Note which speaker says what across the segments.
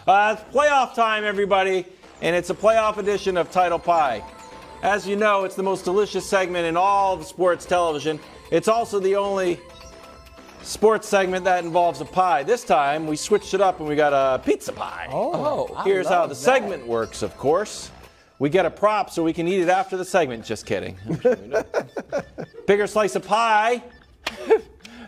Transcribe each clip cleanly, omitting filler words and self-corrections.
Speaker 1: It's playoff time, everybody, and it's a playoff edition of Title Pie. As you know, it's the most delicious segment in all of sports television. It's also the only sports segment that involves a pie. This time, we switched it up and we got a pizza pie. Here's how the segment works, of course. We get a prop so we can eat it after the segment. Just kidding. I'm sure we know. Bigger slice of pie,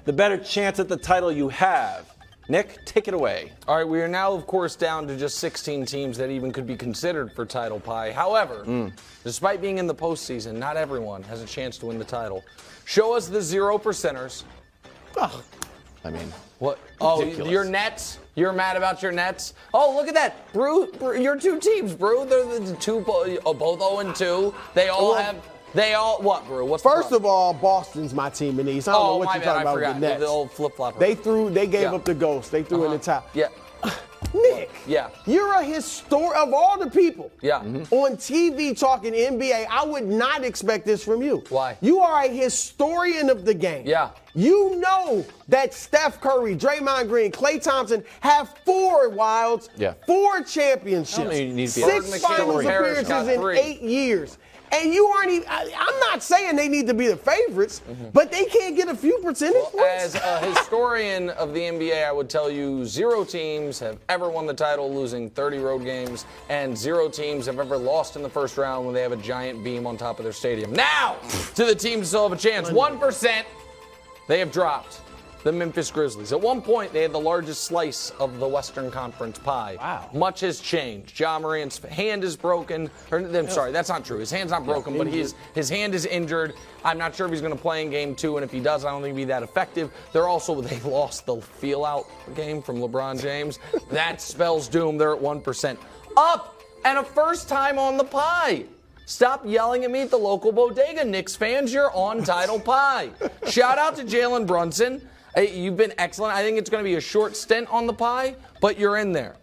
Speaker 1: the better chance at the title you have. Nick, take it away.
Speaker 2: All right, we are now, of course, down to just 16 teams that even could be considered for title pie. However, despite being in the postseason, not everyone has a chance to win the title. Show us the 0%ers.
Speaker 1: Oh, I mean,
Speaker 2: what? Oh,
Speaker 1: ridiculous.
Speaker 2: Your Nets? You're mad about your Nets? Oh, look at that. Brew, your two teams, Brew. They're the two, both 0-2. What, Brew? What's
Speaker 3: First of all, Boston's my team in the East. I don't know what you're talking about with the Nets.
Speaker 2: The old flip-flopper.
Speaker 3: They gave up the ghost. They threw in the towel.
Speaker 2: Yeah.
Speaker 3: Nick,
Speaker 2: Yeah.
Speaker 3: you're a historian of all the people
Speaker 2: Yeah.
Speaker 3: on TV talking NBA. I would not expect this from you.
Speaker 2: Why?
Speaker 3: You are a historian of the game.
Speaker 2: Yeah.
Speaker 3: You know that Steph Curry, Draymond Green, Klay Thompson have 4 wilds, 4 championships,
Speaker 1: I don't mean you need to be
Speaker 3: 6 finals appearances in 8 years. And you aren't even, I'm not saying they need to be the favorites, but they can't get a few percentage points.
Speaker 2: As a historian of the NBA, I would tell you 0 teams have ever won the title losing 30 road games, and 0 teams have ever lost in the first round when they have a giant beam on top of their stadium. Now, to the teams that still have a chance. 1%, they have dropped. The Memphis Grizzlies. At one point, they had the largest slice of the Western Conference pie.
Speaker 3: Wow.
Speaker 2: Much has changed. Ja Morant's hand is broken. I'm sorry, that's not true. His hand's not broken, but his hand is injured. I'm not sure if he's going to play in Game 2, and if he does, I don't think he'll be that effective. They lost the feel-out game from LeBron James. That spells doom. They're at 1%. Up, and a first time on the pie. Stop yelling at me at the local bodega. Knicks fans, you're on Title Pie. Shout out to Jalen Brunson. You've been excellent. I think it's going to be a short stint on the pie, but you're in there.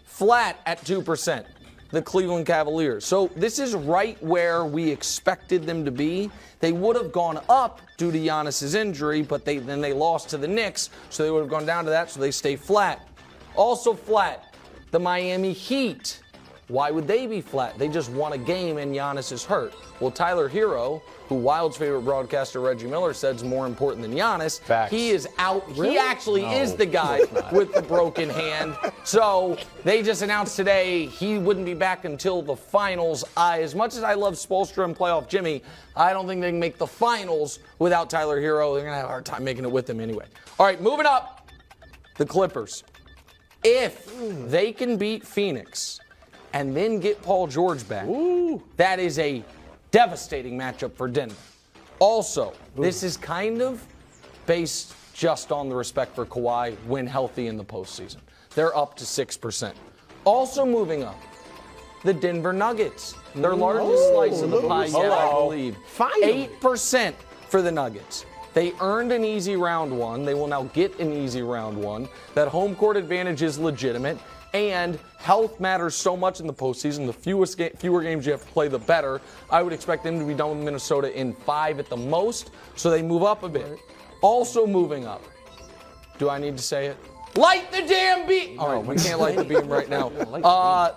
Speaker 2: Flat at 2%, the Cleveland Cavaliers. So this is right where we expected them to be. They would have gone up due to Giannis's injury, but then they lost to the Knicks, so they would have gone down to that, so they stay flat. Also flat, the Miami Heat. Why would they be flat? They just won a game and Giannis is hurt. Well, Tyler Hero, who Wild's favorite broadcaster Reggie Miller said is more important than Giannis, he is out. Really? He actually is the guy with the broken hand. So they just announced today he wouldn't be back until the finals. As much as I love Spoelstra and playoff Jimmy, I don't think they can make the finals without Tyler Hero. They're going to have a hard time making it with him anyway. All right, moving up, the Clippers. If they can beat Phoenix and then get Paul George back, that is a devastating matchup for Denver. Also, this is kind of based just on the respect for Kawhi when healthy in the postseason. They're up to 6%. Also moving up, the Denver Nuggets. Their largest slice of the pie yet, I believe. 8% for the Nuggets. They earned an easy round 1. They will now get an easy round 1. That home court advantage is legitimate. And health matters so much in the postseason. The fewer games you have to play, the better. I would expect them to be done with Minnesota in 5 at the most, so they move up a bit. Also moving up. Do I need to say it? Light the damn beam! All right, we can't light the beam right now.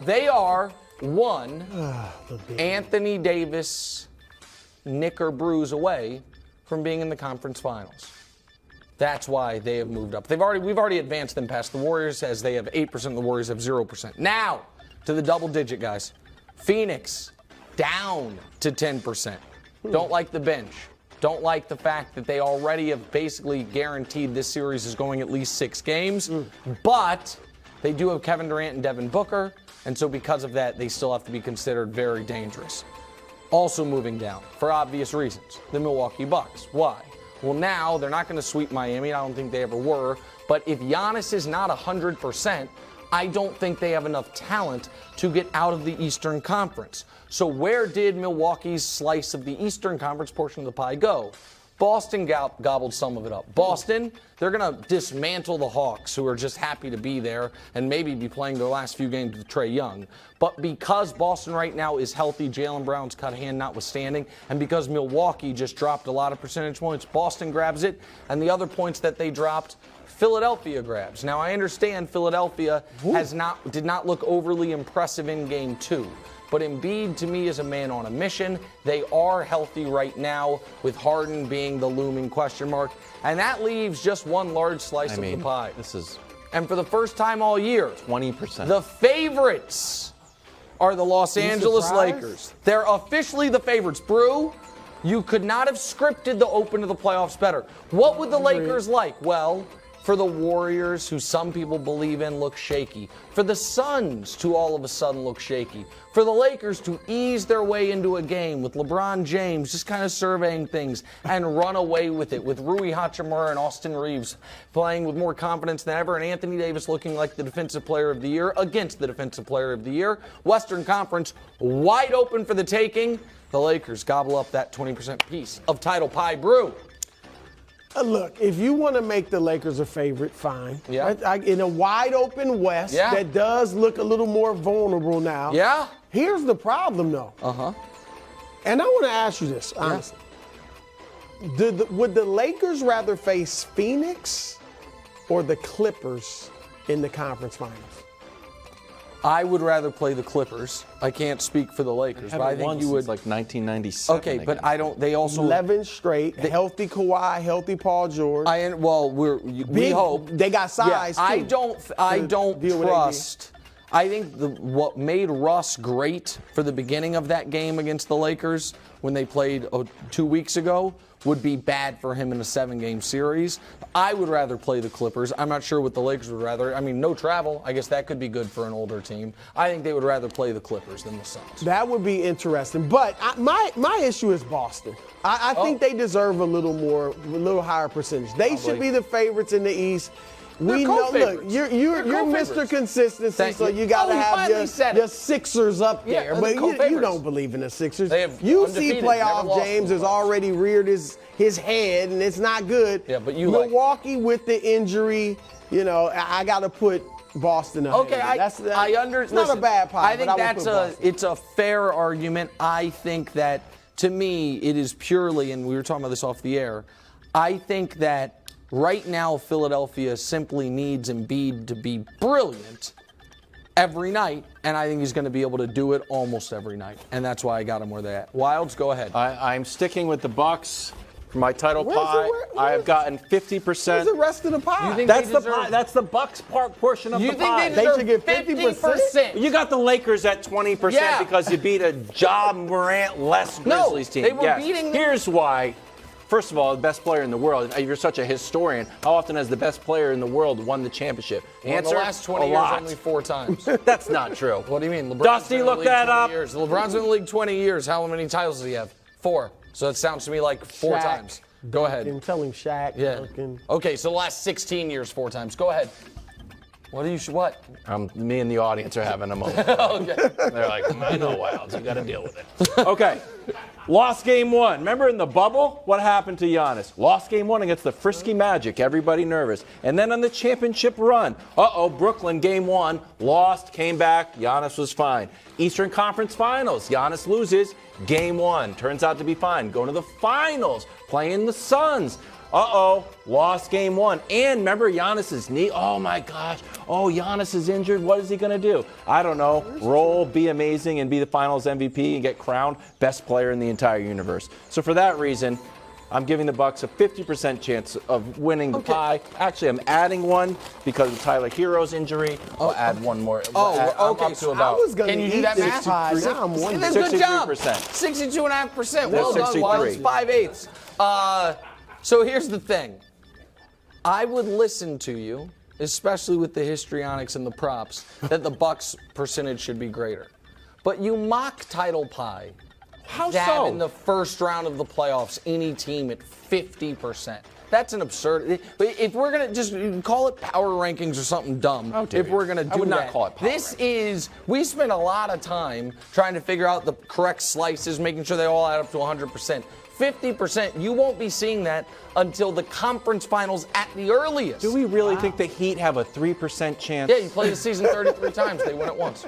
Speaker 2: They are 1 Anthony Davis nick or bruise away from being in the conference finals. That's why they have moved up. We've already advanced them past the Warriors, as they have 8%, the Warriors have 0%. Now, to the double-digit guys. Phoenix, down to 10%. Don't like the bench. Don't like the fact that they already have basically guaranteed this series is going at least 6 games. But they do have Kevin Durant and Devin Booker, and so because of that, they still have to be considered very dangerous. Also moving down, for obvious reasons, the Milwaukee Bucks. Why? Well, now they're not going to sweep Miami. I don't think they ever were. But if Giannis is not 100%, I don't think they have enough talent to get out of the Eastern Conference. So where did Milwaukee's slice of the Eastern Conference portion of the pie go? Boston gobbled some of it up. Boston, they're going to dismantle the Hawks, who are just happy to be there and maybe be playing their last few games with Trae Young. But because Boston right now is healthy, Jaylen Brown's cut hand notwithstanding, and because Milwaukee just dropped a lot of percentage points, Boston grabs it. And the other points that they dropped, Philadelphia grabs. Now, I understand Philadelphia did not look overly impressive in Game 2. But Embiid, to me, is a man on a mission. They are healthy right now, with Harden being the looming question mark. And that leaves just one large slice of the pie. And for the first time all year,
Speaker 1: 20%.
Speaker 2: The favorites are the Los Angeles Lakers. They're officially the favorites. Brew, you could not have scripted the open to the playoffs better. What would the Lakers like? Well, for the Warriors, who some people believe in, look shaky. For the Suns, to all of a sudden look shaky. For the Lakers to ease their way into a game with LeBron James just kind of surveying things and run away with it, with Rui Hachimura and Austin Reeves playing with more confidence than ever, and Anthony Davis looking like the Defensive Player of the Year against the Defensive Player of the Year. Western Conference wide open for the taking. The Lakers gobble up that 20% piece of title pie. Brew.
Speaker 3: Look, if you want to make the Lakers a favorite, fine.
Speaker 2: Yeah.
Speaker 3: In a wide open West that does look a little more vulnerable now.
Speaker 2: Yeah.
Speaker 3: Here's the problem, though. And I want to ask you this, honestly. Would the Lakers rather face Phoenix or the Clippers in the conference finals?
Speaker 2: I would rather play the Clippers. I can't speak for the Lakers, but I think you would.
Speaker 1: Like 1997.
Speaker 2: Okay, but I don't. They also
Speaker 3: 11 straight. Healthy Kawhi, healthy Paul George.
Speaker 2: We hope
Speaker 3: they got size.
Speaker 2: Yeah,
Speaker 3: too,
Speaker 2: I don't trust. I think what made Russ great for the beginning of that game against the Lakers when they played 2 weeks ago would be bad for him in a 7-game series. I would rather play the Clippers. I'm not sure what the Lakers would rather. I mean, no travel. I guess that could be good for an older team. I think they would rather play the Clippers than the Suns.
Speaker 3: That would be interesting. But my issue is Boston. I think they deserve a little higher percentage. They should be the favorites in the East. We know. Look, you're Mr. Consistency, so you got to have your Sixers up there. But you don't believe in the Sixers. You see playoff James has already reared his head, and it's not good.
Speaker 2: Yeah, but
Speaker 3: Milwaukee with the injury, I got to put Boston ahead.
Speaker 2: Okay, I understand.
Speaker 3: It's not a bad pie.
Speaker 2: I think it's a fair argument. I think that, to me, it is purely, and we were talking about this off the air, I think that right now, Philadelphia simply needs Embiid to be brilliant every night, and I think he's going to be able to do it almost every night, and that's why I got him where they're at. Wilds, go ahead.
Speaker 1: I'm sticking with the Bucks for my title pie. I have gotten 50%.
Speaker 3: Where's the rest of the pie?
Speaker 1: That's the pie. That's the Bucks portion of the pie.
Speaker 3: They should get 50%?
Speaker 1: You got the Lakers at 20% because you beat a Ja Morant-less Grizzlies team.
Speaker 2: They were beating them.
Speaker 1: Here's why. First of all, the best player in the world. If you're such a historian, how often has the best player in the world won the championship?
Speaker 2: In the last 20 years, only 4 times.
Speaker 1: That's not true.
Speaker 2: What do you mean?
Speaker 1: Dusty, look that up.
Speaker 2: LeBron's been in the league 20 years. How many titles does he have? 4. So it sounds to me like 4 times. Go ahead.
Speaker 3: Didn't tell him Shaq.
Speaker 2: Yeah. Okay, so the last 16 years, 4 times. Go ahead. What?
Speaker 1: Me and the audience are having a moment.
Speaker 2: Okay.
Speaker 1: They're like, I know, Wilds. You got to deal with it. Okay. Lost game 1. Remember in the bubble? What happened to Giannis? Lost game 1 against the Frisky Magic. Everybody nervous. And then on the championship run, Brooklyn game 1. Lost, came back. Giannis was fine. Eastern Conference Finals. Giannis loses. Game 1. Turns out to be fine. Going to the finals. Playing the Suns. Lost game 1. And remember Giannis's knee? Oh my gosh. Giannis is injured. What is he going to do? I don't know. Roll, be amazing, and be the finals MVP and get crowned best player in the entire universe. So for that reason, I'm giving the Bucks a 50% chance of winning the pie. Actually, I'm adding one because of Tyler Hero's injury. I'll add one more.
Speaker 2: Okay.
Speaker 3: I was going to eat this pie. Now I'm wondering.
Speaker 2: Good job. 62.5%. Well done, Wilds. 5/8. So here's the thing. I would listen to you, especially with the histrionics and the props, that the Bucks percentage should be greater. But you mock title pie.
Speaker 1: How
Speaker 2: so? In the first round of the playoffs, any team at 50%. That's an absurd. If we're going to just call it power rankings or something dumb, if we're going to do that.
Speaker 1: I would not call it power
Speaker 2: rankings. We spent a lot of time trying to figure out the correct slices, making sure they all add up to 100%. 50%. You won't be seeing that until the conference finals at the earliest.
Speaker 1: Do we really think the Heat have a 3% chance?
Speaker 2: Yeah, you play the season 33 times. They win it once.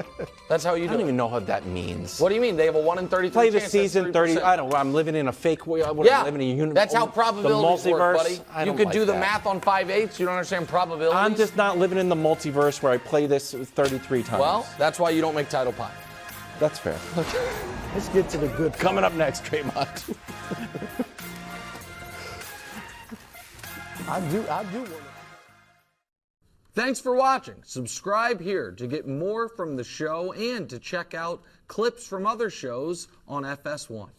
Speaker 2: That's how you do it.
Speaker 1: I don't even know what that means.
Speaker 2: What do you mean? They have a 1 in 33
Speaker 1: Play the
Speaker 2: chance.
Speaker 1: season 30. I don't know. I'm living in a fake way.
Speaker 2: Yeah,
Speaker 1: living in a universe.
Speaker 2: that's how probabilities work, buddy.
Speaker 1: I
Speaker 2: You
Speaker 1: don't
Speaker 2: could
Speaker 1: like
Speaker 2: do the
Speaker 1: that.
Speaker 2: math on 5/8. You don't understand probabilities.
Speaker 1: I'm just not living in the multiverse where I play this 33 times.
Speaker 2: Well, that's why you don't make title pie.
Speaker 1: That's fair.
Speaker 3: Let's get to the good part.
Speaker 1: Coming up next, Draymond.
Speaker 3: I do want to.
Speaker 2: Thanks for watching. Subscribe here to get more from the show and to check out clips from other shows on FS1.